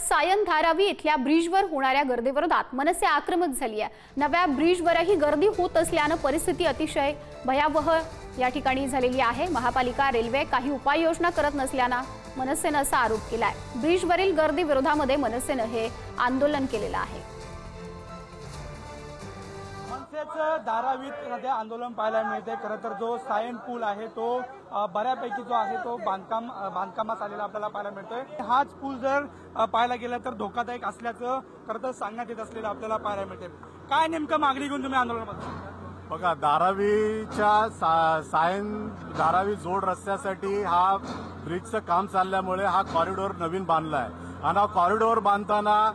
सायन धारावी इथल्या ब्रिजवर होणाऱ्या गर्दीविरोधात मनसे आक्रमक झाली आहे। नव्या ब्रिजवरही गर्दी होत असल्याने परिस्थिती अतिशय भयावह या ठिकाणी झालेली आहे। महापालिका रेल्वे काही उपाययोजना करत नसल्याने मनसेने असा आरोप केलाय। ब्रिजवरील गर्दी विरोधामध्ये मनसेने हे आंदोलन केलेलं आहे। मनसेचं धारावीत आंदोलन पाहायला मिळते। खरं तर जो सायन पूल आहे तो बऱ्यापैकी जो आहे तो बांधकामात आलेला आपल्याला पाहायला मिळतोय। हाच पूल जर पाहायला गेला तर धोकादायक असल्याचं खरं तर सांगण्यात येत असलेलं आपल्याला पाहायला मिळते। काय नेमकं मागणी घेऊन तुम्ही आंदोलनात? बघा, धारावीच्या सायन धारावी जोड रस्त्यासाठी हा ब्रिजचं काम चालल्यामुळे हा कॉरिडॉर नवीन बांधलाय आणि हा कॉरिडॉर बांधताना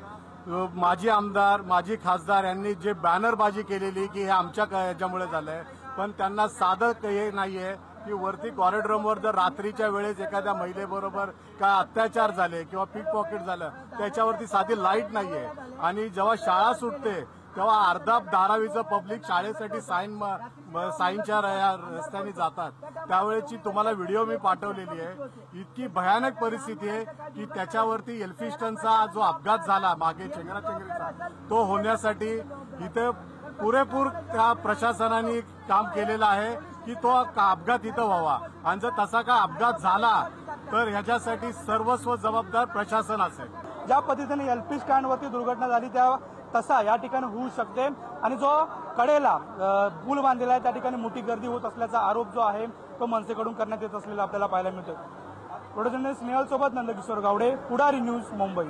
माजी आमदार माजी खासदार यांनी जे बॅनरबाजी केलेली की हे आमच्या याच्यामुळे झालंय, पण त्यांना साधं हे नाहीये की वरती कॉरिडॉरवर जर रात्रीच्या वेळेस एखाद्या महिलेबरोबर काय अत्याचार झाले किंवा पिक पॉकेट झालं त्याच्यावरती साधी लाईट नाहीये। आणि जेव्हा शाळा सुटते तेव्हा अर्धा धारावीचं पब्लिक शाळेसाठी सायनच्या रस्त्याने जातात। त्यावेळेची तुम्हाला व्हिडिओ मी पाठवलेली आहे। इतकी भयानक परिस्थिती आहे की त्याच्यावरती एल्फिस्टनचा जो अपघात झाला मागे चेंगराचेंगरीचा तो होण्यासाठी इथे पुरेपूर त्या प्रशासनाने काम केलेलं आहे की तो अपघात इथं व्हावा। आणि जर तसा काय अपघात झाला तर ह्याच्यासाठी सर्वस्व जबाबदार प्रशासन असेल। ज्या पद्धतीने एलपी स्टँडवरती दुर्घटना झाली त्या तसा या ठिकाणी होऊ शकते आणि जो कडेला पूल बांधलेला आहे त्या ठिकाणी मोठी गर्दी होत असल्याचा आरोप जो आहे तो मनसेकडून करण्यात येत असलेला आपल्याला पाहायला मिळतो। प्रोड्युसर स्नेहल सोबत नंदकिशोर गावडे, पुढारी न्यूज, मुंबई।